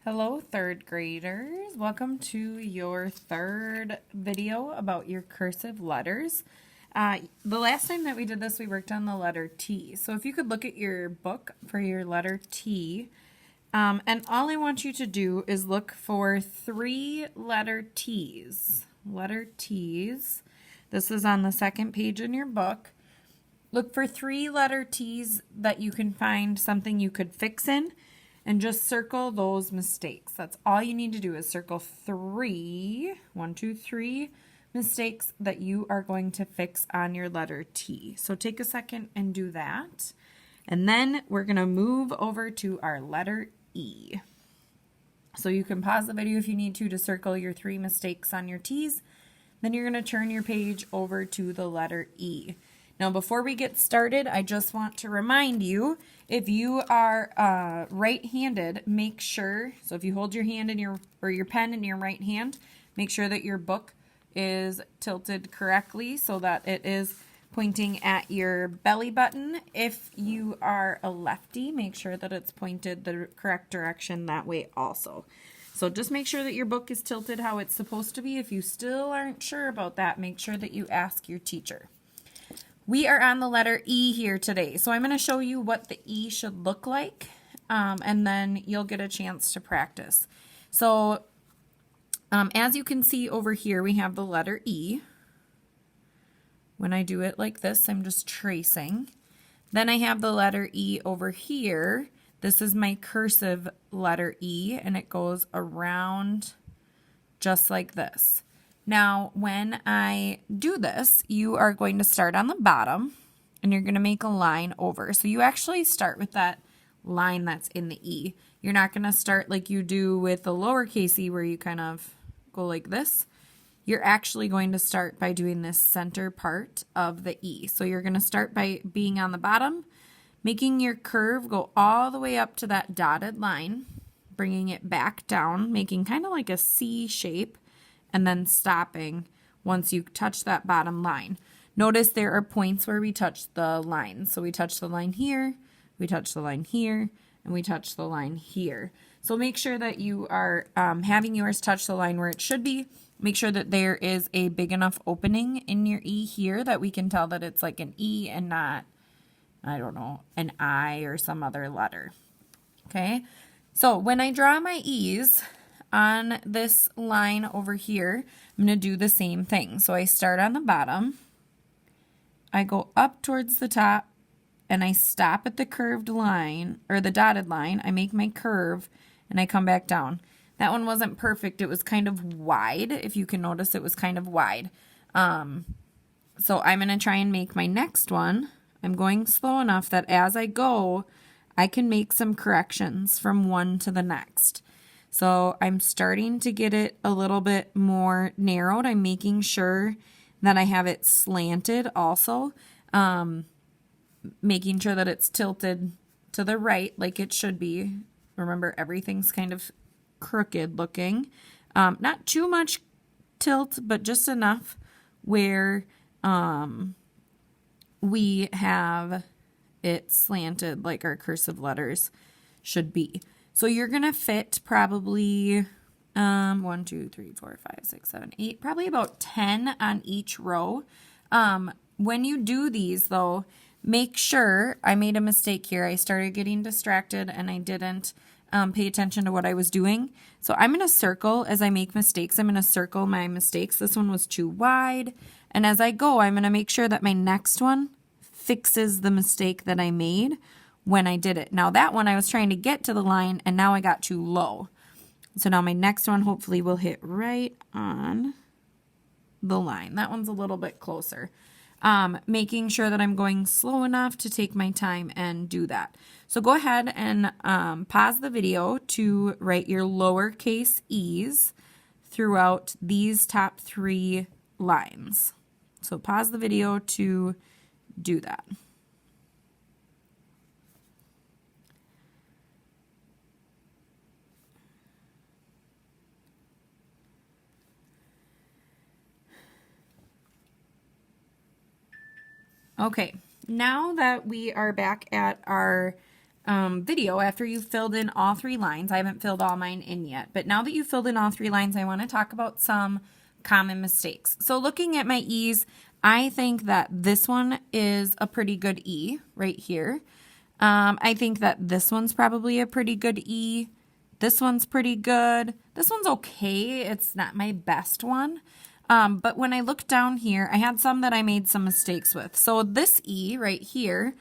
Hello, third graders. Welcome to your third video about your cursive letters. The last time that we did this, we worked on the letter T. So if you could look at your book for your letter T, and all I want you to do is look for 3 letter T's. Letter T's. This is on the second page in your book. Look for 3 letter T's that you can find something you could fix in. And just circle those mistakes. That's all you need to do is circle 3 mistakes that you are going to fix on your letter T. So take a second and do that. And then we're going to move over to our letter E. So you can pause the video if you need to circle your 3 mistakes on your T's. Then you're going to turn your page over to the letter E. Now, before we get started, I just want to remind you, if you are right-handed, make sure, so if you hold your hand in your pen in your right hand, make sure that your book is tilted correctly so that it is pointing at your belly button. If you are a lefty, make sure that it's pointed the correct direction that way also. So just make sure that your book is tilted how it's supposed to be. If you still aren't sure about that, make sure that you ask your teacher. We are on the letter E here today, so I'm going to show you what the E should look like, and then you'll get a chance to practice. So as you can see over here, we have the letter E. When I do it like this, I'm just tracing. Then I have the letter E over here. This is my cursive letter E, and it goes around just like this. Now, when I do this, you are going to start on the bottom, and you're going to make a line over. So you actually start with that line that's in the E. You're not going to start like you do with the lowercase e, where you kind of go like this. You're actually going to start by doing this center part of the E. So you're going to start by being on the bottom, making your curve go all the way up to that dotted line, bringing it back down, making kind of like a C shape, and then stopping once you touch that bottom line. Notice there are points where we touch the line. So we touch the line here, we touch the line here, and we touch the line here. So make sure that you are having yours touch the line where it should be. Make sure that there is a big enough opening in your E here that we can tell that it's like an E and not, I don't know, an I or some other letter. Okay, so when I draw my E's on this line over here, I'm going to do the same thing. So I start on the bottom, I go up towards the top, and I stop at the curved line, or the dotted line. I make my curve, and I come back down. That one wasn't perfect. It was kind of wide. If you can notice, it was kind of wide. So I'm going to try and make my next one. I'm going slow enough that as I go, I can make some corrections from one to the next. So I'm starting to get it a little bit more narrowed. I'm making sure that I have it slanted also, making sure that it's tilted to the right like it should be. Remember, everything's kind of crooked looking. Not too much tilt, but just enough where we have it slanted like our cursive letters should be. So you're going to fit probably 1, 2, 3, 4, 5, 6, 7, 8, probably about 10 on each row. When you do these, though, make sure, I made a mistake here. I started getting distracted and I didn't pay attention to what I was doing. So I'm going to circle as I make mistakes. I'm going to circle my mistakes. This one was too wide. And as I go, I'm going to make sure that my next one fixes the mistake that I made when I did it. Now that one I was trying to get to the line and now I got too low. So now my next one hopefully will hit right on the line. That one's a little bit closer. Making sure that I'm going slow enough to take my time and do that. So go ahead and pause the video to write your lowercase e's throughout these top 3 lines. So pause the video to do that. Okay, now that we are back at our video after you've filled in all 3 lines. I haven't filled all mine in yet, but now that you've filled in all 3 lines, I want to talk about some common mistakes. So looking at my E's, I think that this one is a pretty good E right here. I think that this one's probably a pretty good E. This one's pretty good. This one's okay. It's not my best one. But when I look down here, I had some that I made some mistakes with. So this E right here,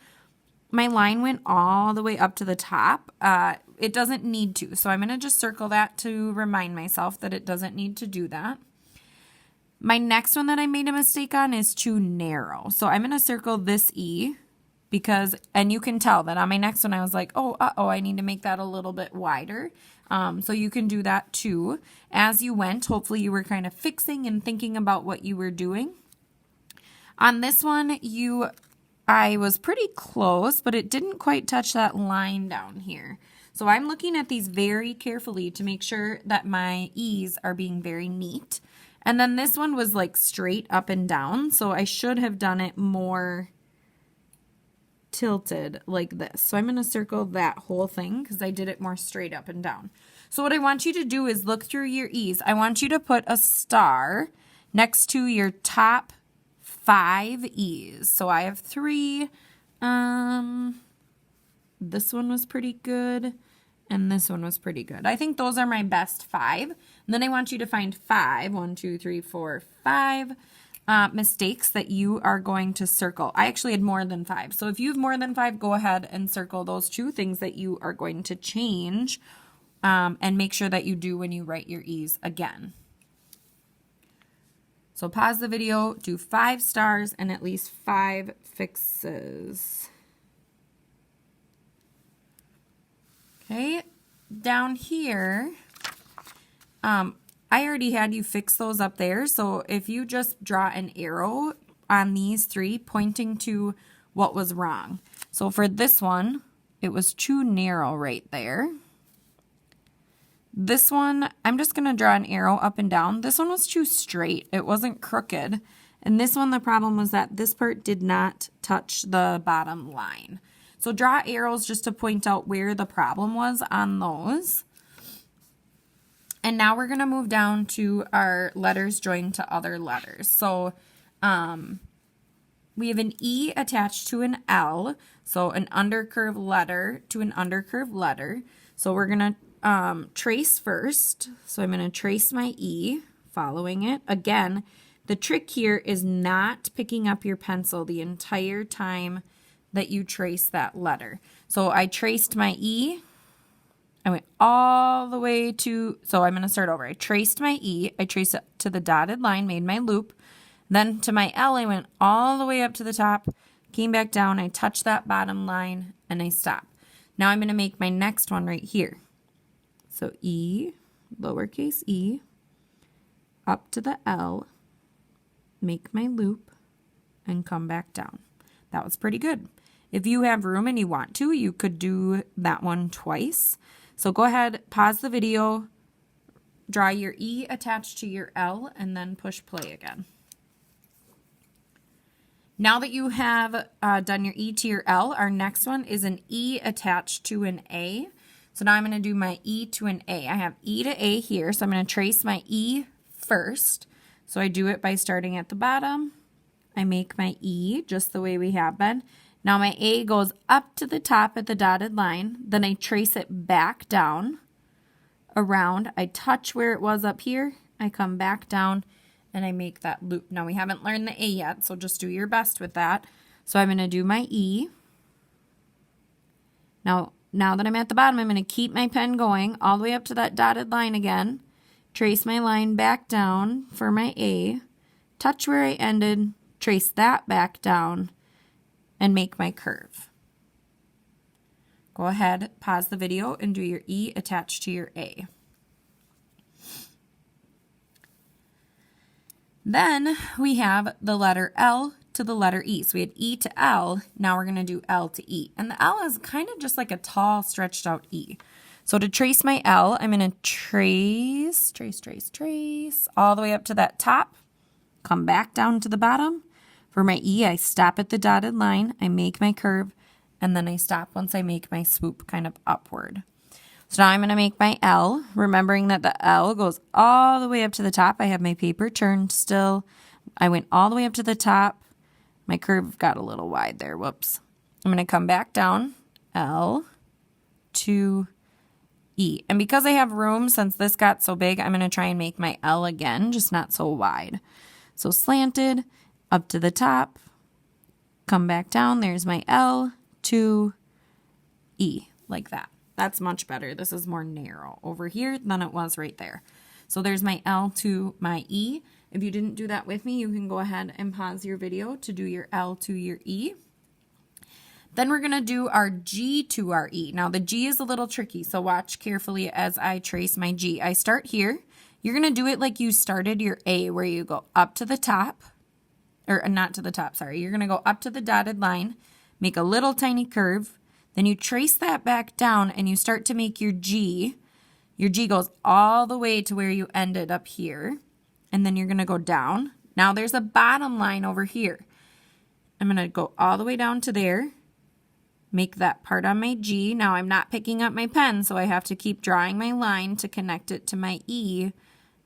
my line went all the way up to the top. It doesn't need to. So I'm going to just circle that to remind myself that it doesn't need to do that. My next one that I made a mistake on is too narrow. So I'm going to circle this E because, and you can tell that on my next one, I was like, oh, I need to make that a little bit wider. So you can do that too. As you went, hopefully you were kind of fixing and thinking about what you were doing. On this one, I was pretty close, but it didn't quite touch that line down here. So I'm looking at these very carefully to make sure that my E's are being very neat. And then this one was like straight up and down, so I should have done it more tilted like this. So I'm going to circle that whole thing because I did it more straight up and down. So what I want you to do is look through your E's. I want you to put a star next to your top 5 E's. So I have 3. This one was pretty good. And this one was pretty good. I think those are my best 5. And then I want you to find 5, 1, 2, 3, 4, 5 mistakes that you are going to circle. I actually had more than 5. So if you have more than 5, go ahead and circle those 2 things that you are going to change and make sure that you do when you write your E's again. So pause the video, do 5 stars and at least 5 fixes. Okay, down here, I already had you fix those up there. So if you just draw an arrow on these 3 pointing to what was wrong. So for this one, it was too narrow right there. This one, I'm just going to draw an arrow up and down. This one was too straight. It wasn't crooked. And this one, the problem was that this part did not touch the bottom line. So draw arrows just to point out where the problem was on those. And now we're going to move down to our letters joined to other letters. So we have an E attached to an L. So an undercurved letter to an undercurved letter. So we're going to trace first. So I'm going to trace my E, following it. Again, the trick here is not picking up your pencil the entire time that you trace that letter. So I traced my E. I went all the way to, so I'm going to start over. I traced my E. I traced it to the dotted line, made my loop. Then to my L, I went all the way up to the top, came back down. I touched that bottom line and I stopped. Now I'm going to make my next one right here. So E, lowercase e, up to the L, make my loop, and come back down. That was pretty good. If you have room and you want to, you could do that one twice. So go ahead, pause the video, draw your E attached to your L, and then push play again. Now that you have done your E to your L, our next one is an E attached to an A. So now I'm going to do my E to an A. I have E to A here, so I'm going to trace my E first. So I do it by starting at the bottom. I make my E just the way we have been. Now my A goes up to the top at the dotted line. Then I trace it back down around. I touch where it was up here. I come back down and I make that loop. Now we haven't learned the A yet, so just do your best with that. So I'm going to do my E. Now that I'm at the bottom, I'm going to keep my pen going all the way up to that dotted line again. Trace my line back down for my A. Touch where I ended. Trace that back down. And make my curve. Go ahead, pause the video, and do your E attached to your A. Then we have the letter L to the letter E. So we had E to L. Now we're going to do L to E. And the L is kind of just like a tall, stretched out E. So to trace my L, I'm going to trace all the way up to that top. Come back down to the bottom. For my E, I stop at the dotted line. I make my curve. and then I stop once I make my swoop kind of upward. So now I'm going to make my L, remembering that the L goes all the way up to the top. I have my paper turned still. I went all the way up to the top. My curve got a little wide there. Whoops. I'm going to come back down, L to E. And because I have room, since this got so big, I'm going to try and make my L again, just not so wide. So slanted, up to the top, come back down. There's my L to E, like that. That's much better. This is more narrow over here than it was right there. So there's my L to my E. If you didn't do that with me, you can go ahead and pause your video to do your L to your E. Then we're going to do our G to our E. Now the G is a little tricky, so watch carefully as I trace my G. I start here. You're going to do it like you started your A, where you go up to the top, or not to the top, sorry. You're going to go up to the dotted line, make a little tiny curve, then you trace that back down and you start to make your G. Your G goes all the way to where you ended up here, and then you're going to go down. Now there's a bottom line over here. I'm going to go all the way down to there, make that part on my G. Now I'm not picking up my pen, so I have to keep drawing my line to connect it to my E,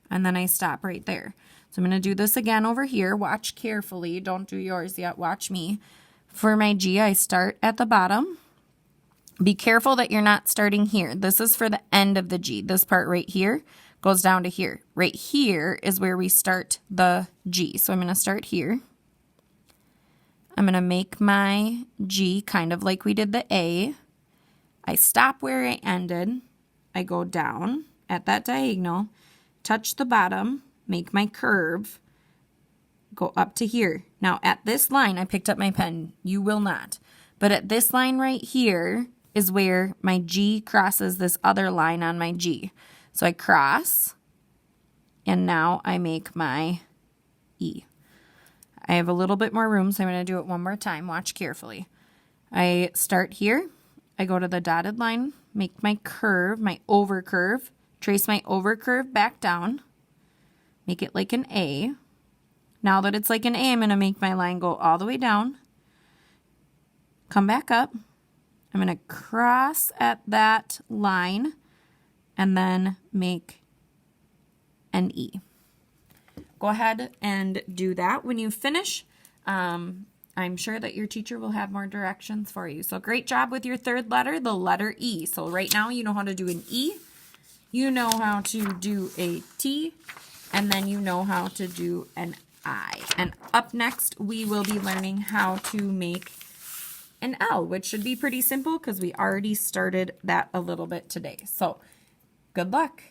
and then I stop right there. So I'm going to do this again over here. Watch carefully. Don't do yours yet. Watch me. For my G, I start at the bottom. Be careful that you're not starting here. This is for the end of the G. This part right here goes down to here. Right here is where we start the G. So I'm going to start here. I'm going to make my G kind of like we did the A. I stop where I ended. I go down at that diagonal, touch the bottom, make my curve, go up to here. Now at this line, I picked up my pen. You will not. But at this line right here is where my G crosses this other line on my G. So I cross, and now I make my E. I have a little bit more room, so I'm going to do it one more time. Watch carefully. I start here. I go to the dotted line, make my curve, my over curve, trace my over curve back down, make it like an A. Now that it's like an A, I'm going to make my line go all the way down, come back up. I'm going to cross at that line and then make an E. Go ahead and do that. When you finish, I'm sure that your teacher will have more directions for you. So great job with your third letter, the letter E. So right now you know how to do an E, you know how to do a T, and then you know how to do an I. And up next, we will be learning how to make an L, which should be pretty simple because we already started that a little bit today. So good luck.